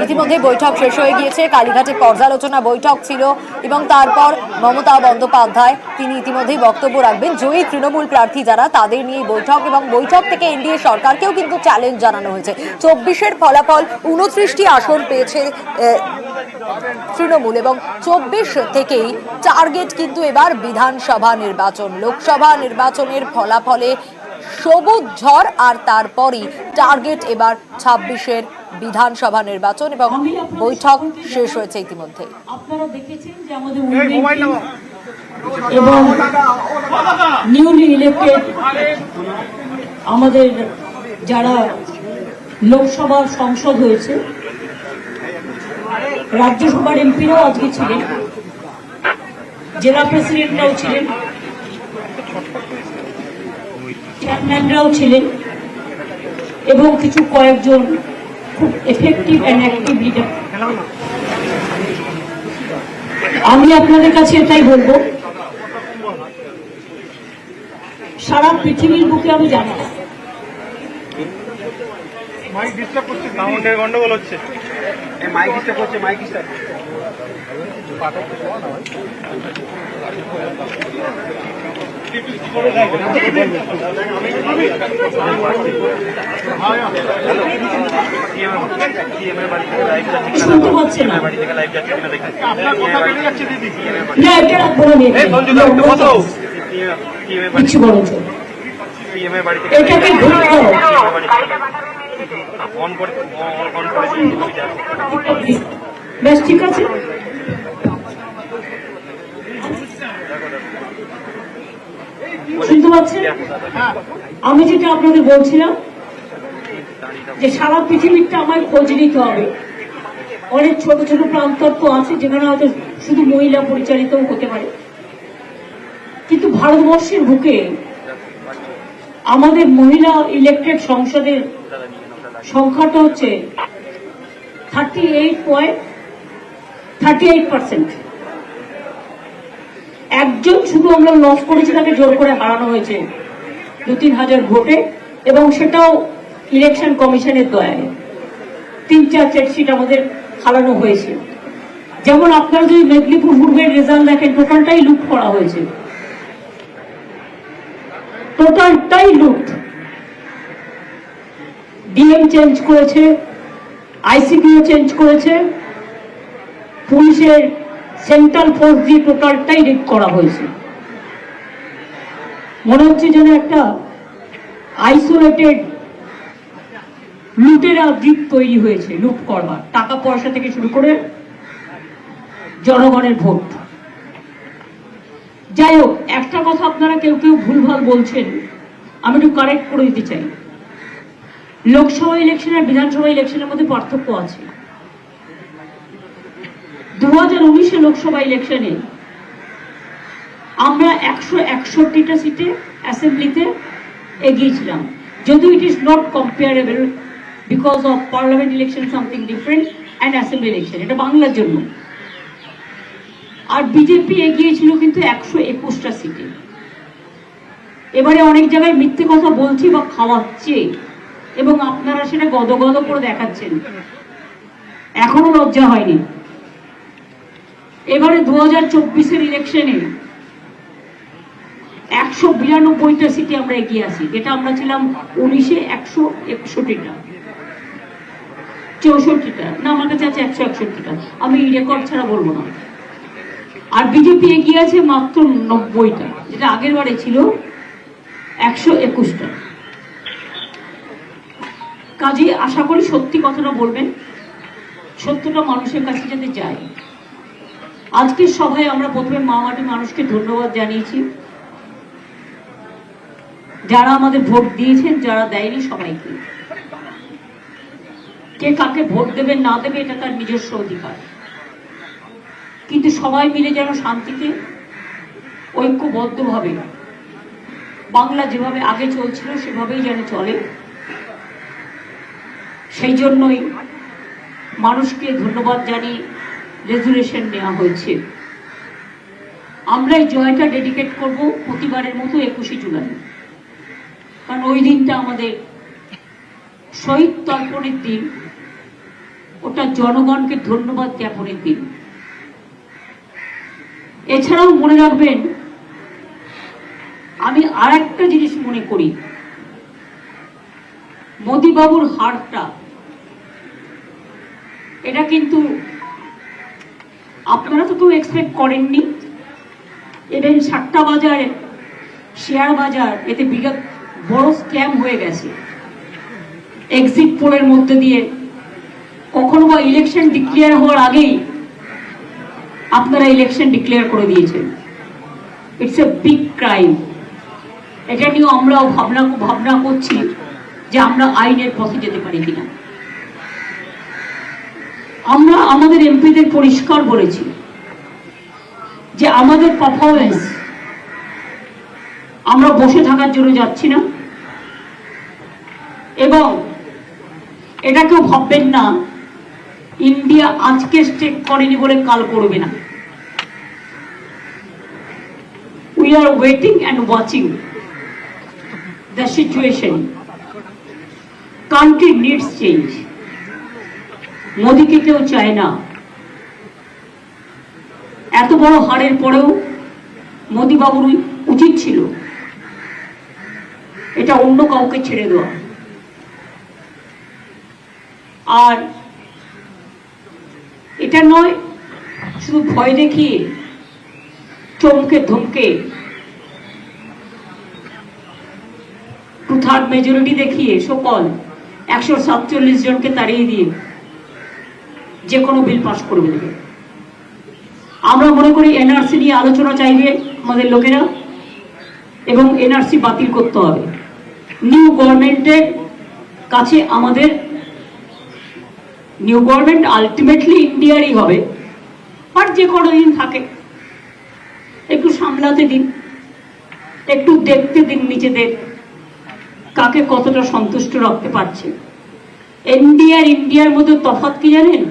ইতিমধ্যে বৈঠক শেষ হয়ে গিয়েছে। কালীঘাটে পর্যালোচনা বৈঠক ছিল এবং তারপর মমতা বন্দ্যোপাধ্যায় তিনি ইতিমধ্যেই বক্তব্য রাখবেন। জয়ী তৃণমূল প্রার্থী যারা তাদের নিয়ে বৈঠক, এবং বৈঠক থেকে এনডিএ সরকারকেও কিন্তু চ্যালেঞ্জ জানানো হয়েছে। 24-এর ফলাফল 29টি আসন পেয়েছে তৃণমূল, এবং 24 থেকেই টার্গেট কিন্তু এবার বিধানসভা নির্বাচন। লোকসভা নির্বাচনের ফলাফলে সবুজ ঝড়, আর তারপরই টার্গেট এবার 26-এর বিধানসভা নির্বাচন, এবং বৈঠক শেষ হয়েছে ইতিমধ্যে। আপনারা দেখেছেন যে আমাদের এবং নিউলি ইলেক্টেড আমাদের যারা লোকসভার সংসদ হয়েছে, রাজ্যসভার এমপিরাও আজকে ছিলেন, জেলা প্রেসিডেন্টরাও ছিলেন, চেয়ারম্যানরাও ছিলেন, এবং কিছু কয়েকজন খুব এফেক্টিভ অ্যান্ড অ্যাক্টিভ লিডার। আমি আপনাদের কাছে এটাই বলবো, সারা পৃথিবীর বুকে আমি জানি না মাইক ডিস্টার্ব করছে, সাউন্ডের গন্ডগোল হচ্ছে, মাইক ডিস্টার্ব করছে, মাইক ডিস্টার্ব। শুনতে পাচ্ছে না, কিছু বলেছে এটাকে বেশ ঠিক আছে। শুনতে পাচ্ছেন? আমি যেটা আপনাদের বলছিলাম যে সারা পৃথিবীরটা আমায় খোঁজ নিতে হবে। অনেক ছোট ছোট প্রান্তত্ব আছে যেখানে হয়তো শুধু মহিলা পরিচালিতও হতে পারে, কিন্তু ভারতবর্ষের বুকে আমাদের মহিলা ইলেক্টেড সংসদের সংখ্যাটা হচ্ছে 38.38%। একজন শুধু আমরা লস করেছি, তাকে জোর করে হারানো হয়েছে 2-3 হাজার ভোটে, এবং সেটাও ইলেকশন কমিশনের দয়ায় 3-4 সিট আমাদের হারানো হয়েছে। যেমন আপনারা যদি মেদিনীপুর পূর্বের রেজাল্ট দেখেন, টোটালটাই লুট করা হয়েছে, টোটালটাই লুট। ডিএম চেঞ্জ করেছে, আইসিপিও চেঞ্জ করেছে, পুলিশের সেন্ট্রাল ফোর্স দিয়ে টোটালটাই রেড করা হয়েছে। মনে হচ্ছে যেন একটা আইসোলেটেড লুটেরা দ্বীপ তৈরি হয়েছে, লুট করবার, টাকা পয়সা থেকে শুরু করে জনগণের ভোট। যাই হোক, একটা কথা আপনারা কেউ কেউ ভুলভাল বলছেন, আমি একটু কারেক্ট করে দিতে চাই। লোকসভা ইলেকশন আর বিধানসভা ইলেকশনের মধ্যে পার্থক্য আছে। 2019 লোকসভা ইলেকশনে আমরা 161টা সিটে অ্যাসেম্বলিতে এগিয়েছিলাম, যদিও ইট is not comparable because of parliament election something different and assembly election, এটা বাংলার জন্য। আর বিজেপি এগিয়েছিল কিন্তু 121টা সিটে। এবারে অনেক জায়গায় মিথ্যে কথা বলছি বা খাওয়াচ্ছে, এবং আপনারা সেটা গদগদ করে দেখাচ্ছেন, এখনো লজ্জা হয়নি। এবারে 2024 ইলেকশনে 192টা সিটে আমরা এগিয়ে আসি, যেটা আমরা ছিলাম 19-এ 161টা, 64টা না, আমার কাছে আছে 161টা, আমি রেকর্ড ছাড়া বলবো না। আর বিজেপি এগিয়ে আছে মাত্র 90টা, যেটা আগের বারে ছিল 121টা। কাজে আশা করি সত্যি কথাটা বলবেন, সত্যটা মানুষের কাছে যাতে যায়। আজকের সভায় আমরা প্রথমে মামাটি মানুষকে ধন্যবাদ জানিয়েছি, যারা আমাদের ভোট দিয়েছেন, যারা দেয়নি সবাইকে। কে কাকে ভোট দেবে না দেবে এটা তার নিজস্ব অধিকার, কিন্তু সবাই মিলে যেন শান্তিতে ঐক্যবদ্ধভাবে বাংলা যেভাবে আগে চলছিল সেভাবেই যেন চলে, সেই জন্যই মানুষকে ধন্যবাদ জানিয়ে রেজুলেশন নেওয়া হয়েছে। আমরা এই জয়টা ডেডিকেট করব প্রতিবারের মতো 21শে জুলাই, কারণ ওই দিনটা আমাদের শহীদ তর্পণের দিন, ওটা জনগণকে ধন্যবাদ জ্ঞাপনের দিন। এছাড়াও মনে রাখবেন, আমি আর একটা জিনিস মনে করি, মোদিবাবুর হারটা এটা কিন্তু আপনারা তো কেউ এক্সপেক্ট করেননি। এবং 7টা বাজার শেয়ার বাজার, এতে বিগত বড় স্ক্যাম হয়ে গেছে এক্সিট পোলের মধ্যে দিয়ে। কখনো বা ইলেকশন ডিক্লেয়ার হওয়ার আগেই আপনারা ইলেকশন ডিক্লেয়ার করে দিয়েছেন। It's a big crime. এটা নিয়েও আমরাও ভাবনা করছি যে আমরা আইনের পথে যেতে পারি কিনা। আমরা আমাদের এমপিদের পরিষ্কার বলেছি যে আমাদের পারফরমেন্স, আমরা বসে থাকার জন্য যাচ্ছি না। এবং এটা কেউ ভাববেন না ইন্ডিয়া আজকে স্টেক করেনি বলে কাল করবে না। We are waiting and watching the situation. Country needs change. মোদিকে কেউ চায় না। এত বড় হারের পরেও মোদিবাবুর উচিত ছিল এটা অন্য কাউকে ছেড়ে দেওয়া। আর এটা নয় শুধু ভয় দেখিয়ে, চমকে ধমকে, 2/3 মেজরিটি দেখিয়ে সকল 147 জনকে তাড়িয়ে দিয়ে যে কোনো বিল পাস করবে দেবে। আমরা মনে করি এনআরসি নিয়ে আলোচনা চাইবে আমাদের লোকেরা, এবং এনআরসি বাতিল করতে হবে। নিউ গভর্নমেন্টের কাছে আমাদের, নিউ গভর্নমেন্ট আলটিমেটলি ইন্ডিয়ারই হবে, বাট যে কোনো দিন থাকে একটু সামলাতে দিন, একটু দেখতে দিন নিজেদের কাকে কতটা সন্তুষ্ট রাখতে পারছে। ইন্ডিয়ার মধ্যে তফাৎ কি জানেন?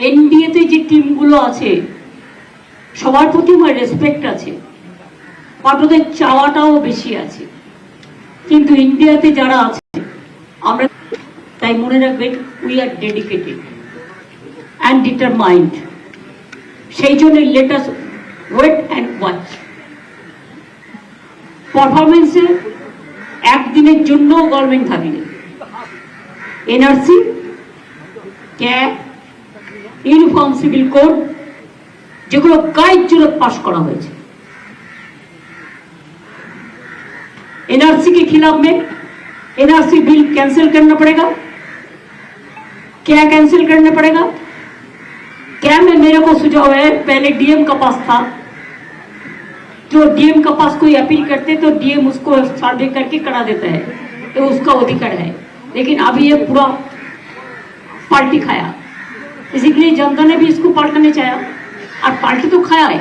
এনডিএতে যে টিমগুলো আছে সবার প্রতি আমার রেসপেক্ট আছে, আর ওদের চাওয়াটাও বেশি আছে। কিন্তু ইন্ডিয়াতে যারা আছে আমরা, তাই মনে রাখবেন, we are dedicated and determined. সেই জন্য let us wait and watch. পারফরমেন্সে একদিনের জন্য গভর্নমেন্ট থাকলে NRC, CAB, uniform civil code, যেগুলো কায়েদ জুরত পাস করা হয়েছে, एनआरसी के खिलाफ में एनआरसी बिल कैंसिल करना पड़ेगा। क्या कैंसिल करना पड़ेगा? क्या में मेरे को सुझाव है, पहले डीएम का पास था, जो डीएम का पास कोई अपील करते तो डीएम उसको सर्वे करके करा देता है, तो उसका अधिकार है। लेकिन अभी ये पूरा पार्टी खाया, इसीलिए जनता ने भी इसको पलटने चाहा, और पार्टी तो खाया है।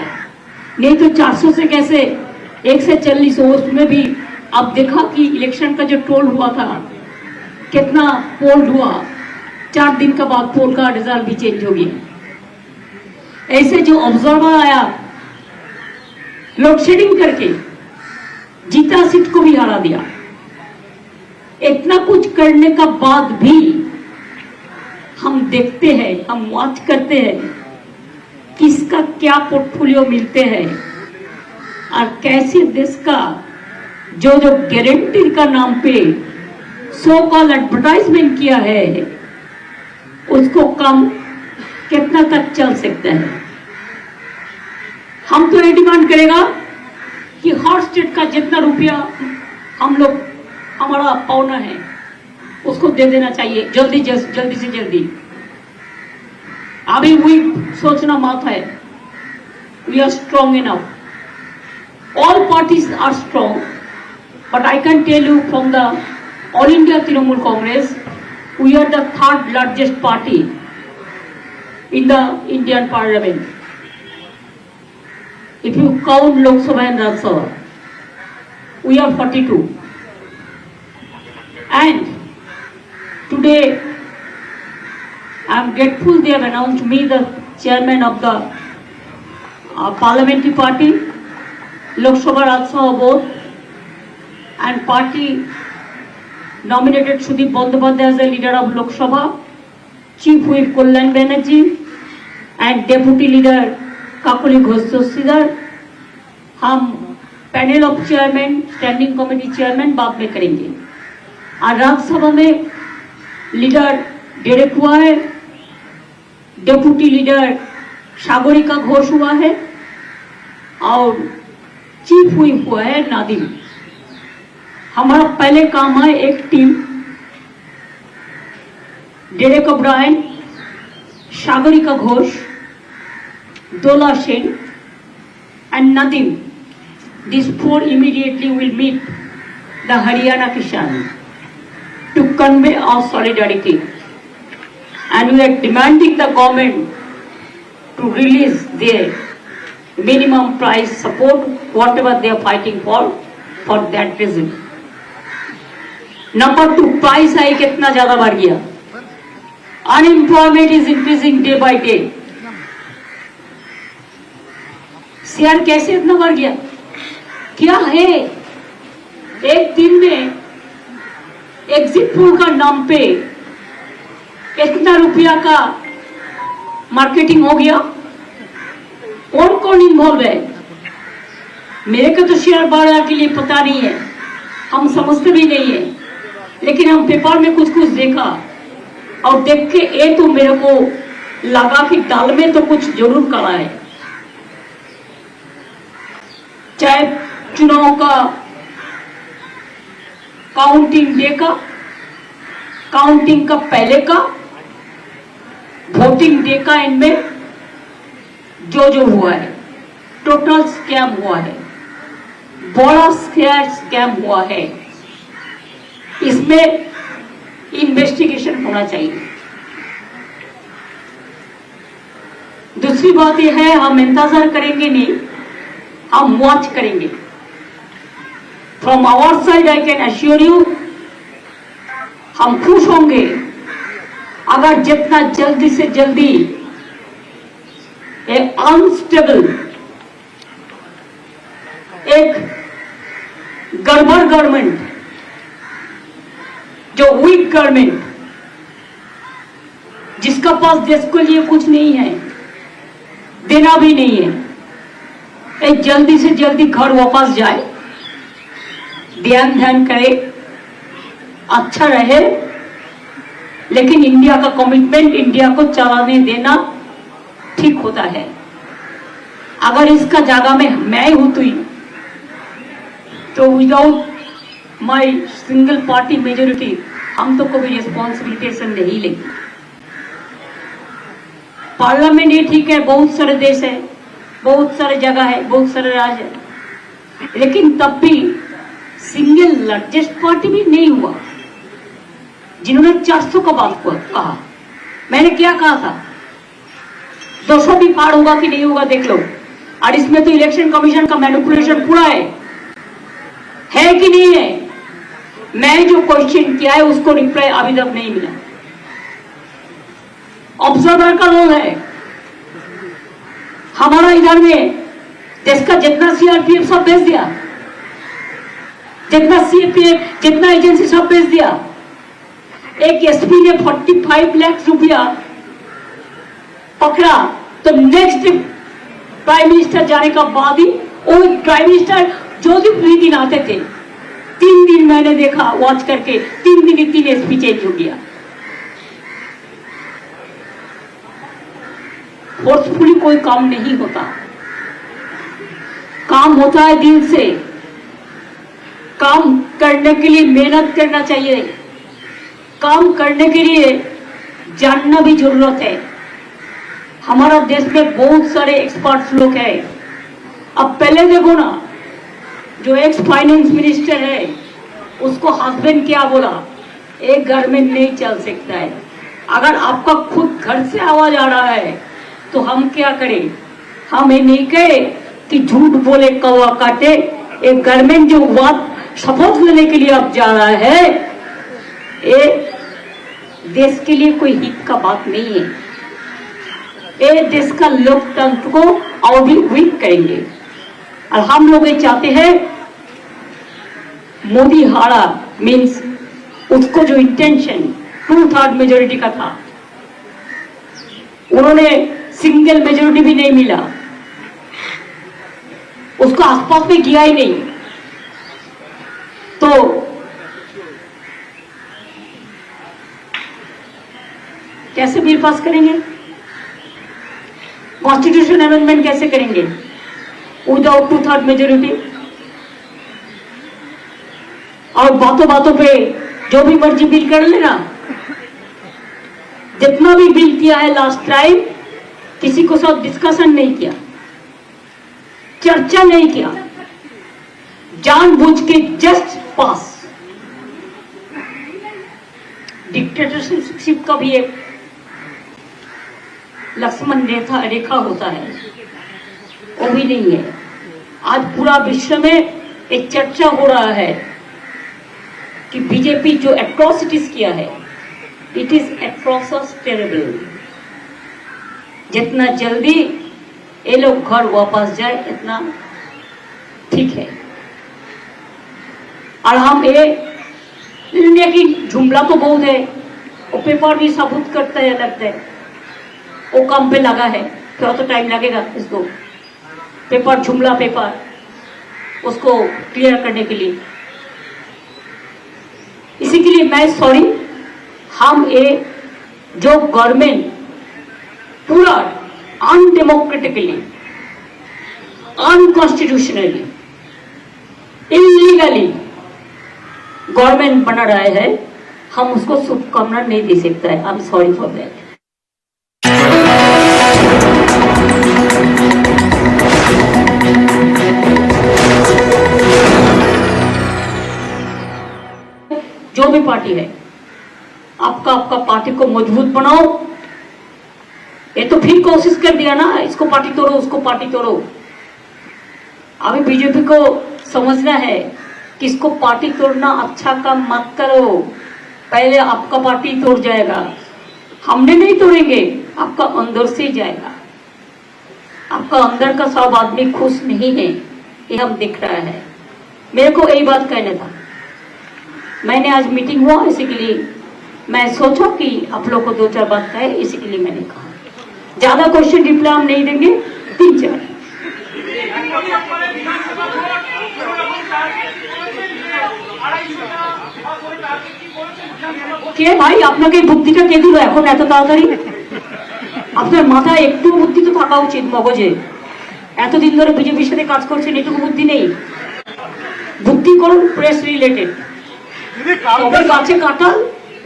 नहीं तो 400 से कैसे 1 से 40 हो, उसमें भी अब देखा कि इलेक्शन का जो टोल हुआ था, कितना पोल हुआ, 4 दिन के बाद पोल का रिजल्ट भी चेंज हो गया। ऐसे जो ऑब्जर्वर आया, लोड शेडिंग करके जीता सीट को भी हरा दिया। इतना कुछ करने का बाद भी हम देखते हैं, हम वॉच करते हैं किसका क्या पोर्टफोलियो मिलते हैं, और कैसे देश का जो गारंटी का नाम पे सो कॉल एडवर्टाइजमेंट किया है, उसको काम कितना तक चल सकता है। हम तो ये डिमांड करेगा कि हर स्टेट का जितना रुपया हम लोग हमारा पाना है उसको दे देना चाहिए, जल्दी से जल्दी। अभी वही सोचना मत है। We are strong enough, all parties are strong, but I can tell you from the All India Trinamool Congress, we are the 3rd largest party in the Indian Parliament. If you count Lok Sabha and Rajya Sabha, we are 42. And today, I am grateful they have announced me the chairman of the parliamentary party, Lok Sabha, Rajya Sabha both, and party nominated Sudip Bandyopadhyay as the leader of Lok Sabha, Chief Whip Kalyan Banerjee, and Deputy Leader Kakuli Ghosh Joshidhar। हम panel of chairman, standing committee chairman बाद में करेंगे। और राज्यसभा में leader Derek हुआ है, deputy leader Sagarika Ghosh हुआ है और चीफ व्हिप हुआ है नादिम। हमारा पहले काम है एक team, Derek O'Brien, Sagarika Ghosh, Dola Sen and Nadim. These four immediately will meet the Haryana Kisan to convey our solidarity, and we are demanding the government to release their minimum price support, whatever they are fighting for that reason. Number two, price hike इतना ज़्यादा बढ़ गया, unemployment is increasing day by day. Share कैसे इतना बढ़ गया? क्या है? एक दिन में एग्जिट पोल का नाम पे इतना रुपया का मार्केटिंग हो गया। कौन कौन इन्वॉल्व है? मेरे को तो शेयर बाजार के लिए पता नहीं है, हम समझते भी नहीं है, लेकिन हम पेपर में कुछ कुछ देखा और देख के ये तो मेरे को लगा कि दाल में तो कुछ जरूर करा है। चाहे चुनाव का काउंटिंग डे का, काउंटिंग का पहले का, वोटिंग डे का, इनमें जो जो हुआ है टोटल स्कैम हुआ है, बड़ा स्कैम हुआ है। इसमें इन्वेस्टिगेशन होना चाहिए। दूसरी बात यह है, हम इंतजार करेंगे नहीं, हम वॉच करेंगे। From our side I can assure you, हम खुश होंगे अगर जितना जल्दी से जल्दी एक अनस्टेबल, एक गड़बड़ गवर्नमेंट, जो वीक गवर्नमेंट, जिसका पास देश के लिए कुछ नहीं है, देना भी नहीं है, एक जल्दी से जल्दी घर वापस जाए, ध्यान करे, अच्छा रहे। लेकिन इंडिया का कमिटमेंट, इंडिया को चलाने देना ठीक होता है। अगर इसका जगह में मैं होती तो without my single party majority हम तो कभी रिस्पॉन्सिबिलिटेशन नहीं लेंगे। पार्लियामेंट ये ठीक है, बहुत सारे देश है, बहुत सारे जगह है, बहुत सारे राज्य है, लेकिन तब भी सिंगल लार्जेस्ट पार्टी भी नहीं हुआ। जिन्होंने 400 का बात कहा, मैंने क्या कहा था? 200 भी पार होगा कि नहीं होगा देख लो। और इसमें तो इलेक्शन कमीशन का मैनिपुलेशन पूरा है कि नहीं है? मैं जो क्वेश्चन किया है उसको रिप्लाई अभी तक नहीं मिला। ऑब्जर्वर का रोल है हमारा। इधर में देश का जितना सीआरपीएफ सब भेज दिया, जितना सीपीएफ, जितना एजेंसी सब भेज दिया। एक एसपी ने 45 लाख रुपया पकड़ा तो नेक्स्ट प्राइम मिनिस्टर जाने का बाद ही वो प्राइम मिनिस्टर जो भी दिन आते थे, 3 दिन मैंने देखा वॉच करके, 3 दिन ही 3 एसपी चेंज हो गया। फोर्सफुली कोई काम नहीं होता, काम होता है दिल से। काम करने के लिए मेहनत करना चाहिए, काम करने के लिए जानना भी जरूरत है। हमारा देश में बहुत सारे एक्सपर्ट्स लोग हैं। अब पहले देखो ना, जो एक्स फाइनेंस मिनिस्टर है उसको हस्बैंड क्या बोला, एक घर में नहीं चल सकता है। अगर आपका खुद घर से आवाज आ रहा है तो हम क्या करें? हम ये नहीं कहे कि झूठ बोले कौवा काटे। एक गवर्नमेंट जो बात शपथ लेने के लिए अब जा रहा है, ये देश के लिए कोई हित का बात नहीं है। ये देश का लोकतंत्र को और भी वीक करेंगे। और हम लोग ये चाहते हैं मोदी हारा मीन्स उसको जो इंटेंशन 2/3 मेजोरिटी का था, उन्होंने सिंगल मेजोरिटी भी नहीं मिला, उसको आसपास में किया ही नहीं, तो कैसे बिल पास करेंगे? कॉन्स्टिट्यूशन अमेंडमेंट कैसे करेंगे विदाउट 2/3 मेजोरिटी? और बातों बातों पे जो भी मर्जी बिल कर लेना। जितना भी बिल किया है लास्ट टाइम, किसी को साथ डिस्कशन नहीं किया, चर्चा नहीं किया, जानबूझ के जस्ट पास। डिक्टेटरशिप का भी एक लक्ष्मण रेखा होता है, वो भी नहीं है। आज पूरा विश्व में एक चर्चा हो रहा है कि बीजेपी जो एट्रोसिटीज किया है, इट इज एट्रोसिस टेरेबल। जितना जल्दी ये लोग घर वापस जाए इतना ठीक है। और हम ये इंडिया की जुमला तो बहुत है, वो पेपर भी सबूत करता है, लगता है वो काम पे लगा है, थोड़ा तो टाइम लगेगा इसको पेपर जुमला पेपर उसको क्लियर करने के लिए। इसी के लिए मैं सॉरी, हम ये जो गवर्नमेंट पूरा अनडेमोक्रेटिकली, अनकॉन्स्टिट्यूशनली, इलीगली गवर्नमेंट बना रहा है, हम उसको शुभकामना नहीं दे सकता है। I am sorry for that. जो भी पार्टी है, आपका पार्टी को मजबूत बनाओ। ये तो फिर कोशिश कर दिया ना, इसको पार्टी तोड़ो, उसको पार्टी तोड़ो। अभी बीजेपी को समझना है कि इसको पार्टी तोड़ना अच्छा काम मत करो, पहले आपका पार्टी तोड़ जाएगा। हमने नहीं तोड़ेंगे, आपका अंदर से जाएगा। आपका अंदर का सब आदमी खुश नहीं है, ये हम दिख रहा है। मेरे को यही बात कहना था। मैंने आज मीटिंग हुआ, इसी के लिए मैं सोचा कि आप लोग को 2-4 बात कहे, इसी के लिए मैंने कहा। ज्यादा क्वेश्चन रिप्लाई हम नहीं देंगे, 3-4। কে ভাই আপনাকে বুদ্ধিটা কে দিল এখন এত তাড়াতাড়ি? আপনার মাথায় একটু বুদ্ধি তো থাকা উচিত মগজে। এতদিন ধরে বিজেপির সাথে কাজ করছেন, এটুকু বুদ্ধি নেই? বুদ্ধি করুন প্রেস রিলেটেড। সবাই গাছে কাঁঠাল,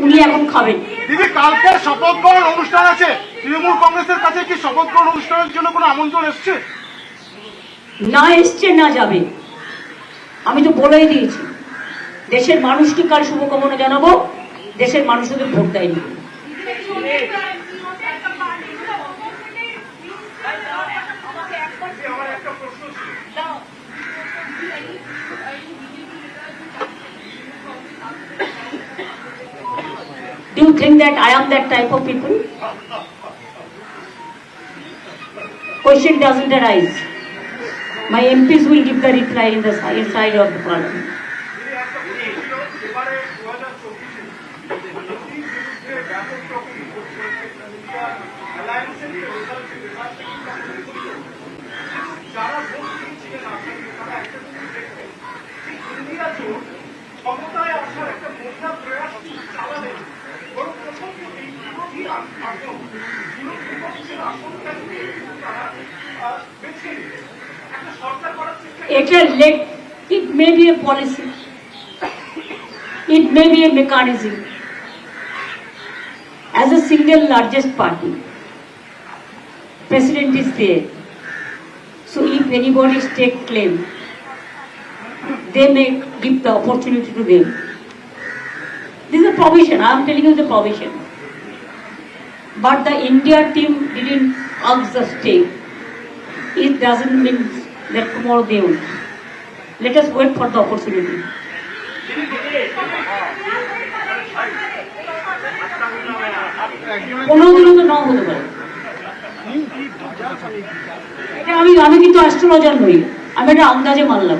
উনি এখন খাবেন। দিদি, কালকে শপথ গ্রহণ অনুষ্ঠান আছে, তৃণমূল কংগ্রেসের কাছে কি শপথ গ্রহণ অনুষ্ঠানের জন্য কোনো আমন্ত্রণ এসছে? না এসছে, না যাবে। আমি তো বলেই দিয়েছি, দেশের মানুষকে কাল শুভকামনা জানাবো, দেশের মানুষ ওদের ভোট দেয়নি। Do you think that I am that type of people? Question doesn't arise. My MPs will give the reply in the inside of the parliament. It may be a policy, it may be a mechanism. As a single largest party, president is there. So if anybody take claim, they may give the opportunity to them. This is a provision. I am telling you the provision. But the India team didn't ask the stake. It doesn't mean that tomorrow they will. Let us wait for the opportunity. কোনোদিনও তো নাও হতে পারে। এটা আমি কিন্তু astrologer নই, আমি এটা আন্দাজে মানলাম।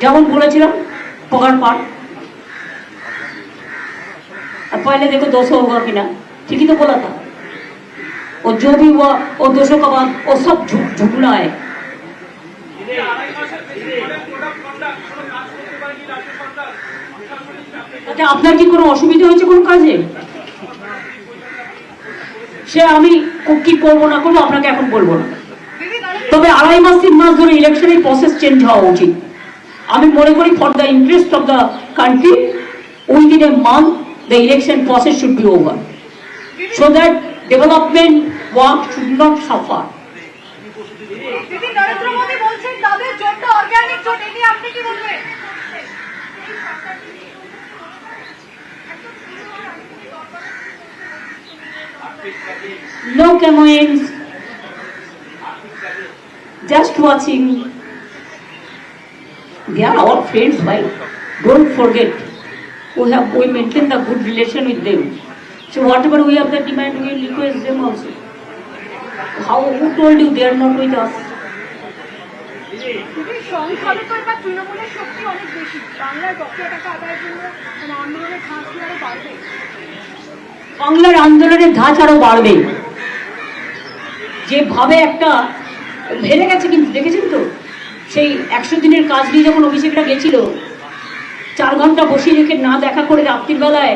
যেমন বলেছিলাম পগার পাট, अब पहले देखो 200 होगा कि ना, ठीक ही तो बोला था। और जो भी हुआ और 200 का बाद वो सब झूठना है। আচ্ছা, আপনার কি কোনো অসুবিধা হয়েছে কোন কাজে? সে আমি কি করবো না করবো আপনাকে এখন বলবো না, তবে 2.5 মাস 3 মাস ধরে ইলেকশনের প্রসেস চেঞ্জ হওয়া উচিত। আমি মনে করি for the interest of the country within a month the election process should be over so that development work should not suffer. দিদি নরেন্দ্র মোদী বলছেন তাদের জোটটা অর্গানিক জোট, এই নিয়ে আপনি কি বলবেন? No comments, just watching. They are our friends, right? Don't forget, we maintain the good relation with them. So whatever we have the demand, we request them also. Who told you they are not with us? দিদি সংখ্যালঘু তো এবার তৃণমূলের শক্তি অনেক বেশি, বাংলার বকেয়া টাকা আদায়ের জন্য মানে আন্দোলনের ধাঁচ কি আরো বাড়বে? বাংলার আন্দোলনের ধাঁচ আরো বাড়বে। যেভাবে একটা হেরে গেছে, কিন্তু দেখেছেন তো সেই 100 দিনের কাজ নিয়ে যখন অভিষেকরা গেছিল, 4 ঘন্টা বসিয়ে রেখে না দেখা করে রাত্রির বেলায়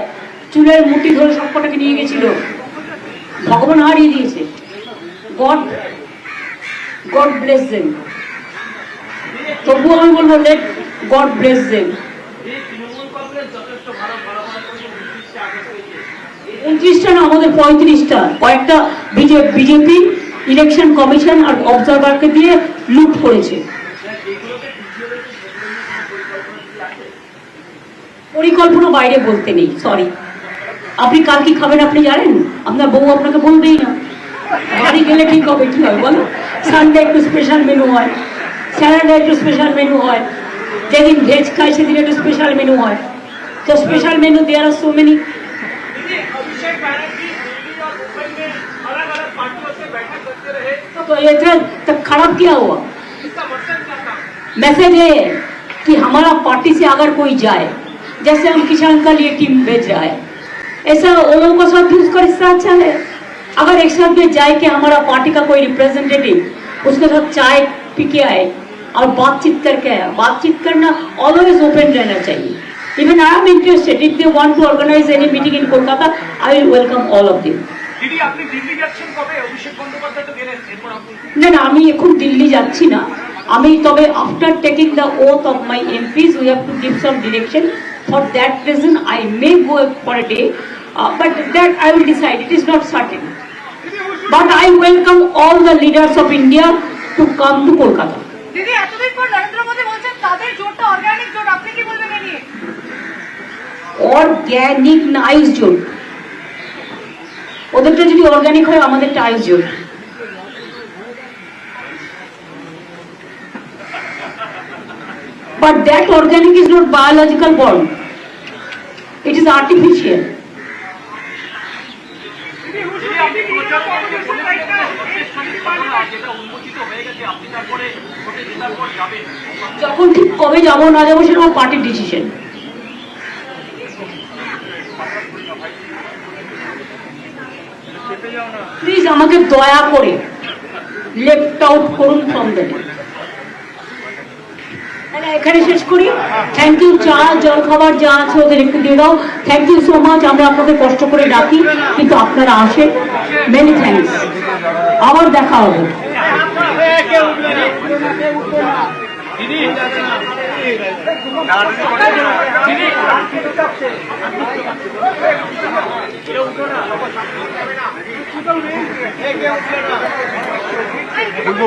চুলের মুঠি ধরে সবকটাকে নিয়ে গেছিল। ভগবান হারিয়ে দিয়েছে। God bless them. তবুও আমি বলবো লেট গড ব্লেস দেম। 29টা না, আমাদের 35টা, কয়েকটা বিজেপি ইলেকশন কমিশন আর অবজারভারকে দিয়ে লুট করেছে। পরিকল্পনা বাইরে বলতে নেই, সরি। আপনি কাল কি খাবেন আপনি জানেন? আপনার বউ আপনাকে বলবেই না। বাড়ি গেলে ঠিক হবে, কি হয় বলো? সানডে একটু স্পেশাল মেনু হয়, স্যাটারডে একটু স্পেশাল মেনু হয়, যেদিন ভেজ খাই সেদিন একটু স্পেশাল মেনু হয়। তো স্পেশাল মেনু দেয়ার আর সো মেনি। तो ये तो खराब क्या हुआ? मैसेज है कि हमारा पार्टी से अगर कोई जाए, जैसे हम किसान का लिए टीम भेज रहा है, ऐसा वो लोगों का साथ भी उसका रिश्ता अच्छा है। अगर एक साथ में जाए कि हमारा पार्टी का कोई रिप्रेजेंटेटिव उसके साथ चाय पी के आए और बातचीत करके आया। बातचीत करना ऑलवेज ओपन रहना चाहिए। Even I am interested. If they want to organize any meeting in Kolkata, I will welcome all of them. দিদি আপনি দিল্লি যাচ্ছেন কবে? অভিষেক বন্দ্যোপাধ্যায় তো গেলেন, এরপর আপনি? না না, আমি এখন দিল্লি যাচ্ছি না। আমি তবে after taking the oath of my MPs we have to give some direction. For that reason I may go for a day, but that I will decide. It is not certain, but I welcome all the leaders of India to come to Kolkata. দিদি এতদিন পর নরেন্দ্র মোদী বলছেন তাদের জোটটা organic জোট, আপনি কি বলবেন এই নিয়ে? অর্গ্যানিক না আয়ুষ জোট। ওদেরটা যদি অর্গানিক হয়, আমাদেরটা আয়ুষ জোট। But that organic is not biological born. It is artificial. যখন ঠিক কবে যাবো না যাবো সেটা আমার পার্টির ডিসিশন। প্লিজ আমাকে দয়া করে লেফট আউট করুন ফ্রম দ্য ডে। এখানে শেষ করি। Thank you. চা জল খাবার যা আছে ওদের একটু দিয়ে দাও। Thank you so much. আমরা আপনাদের কষ্ট করে ডাকি কিন্তু আপনারা আসেন। Many thanks. আবার দেখা হবে। বলবো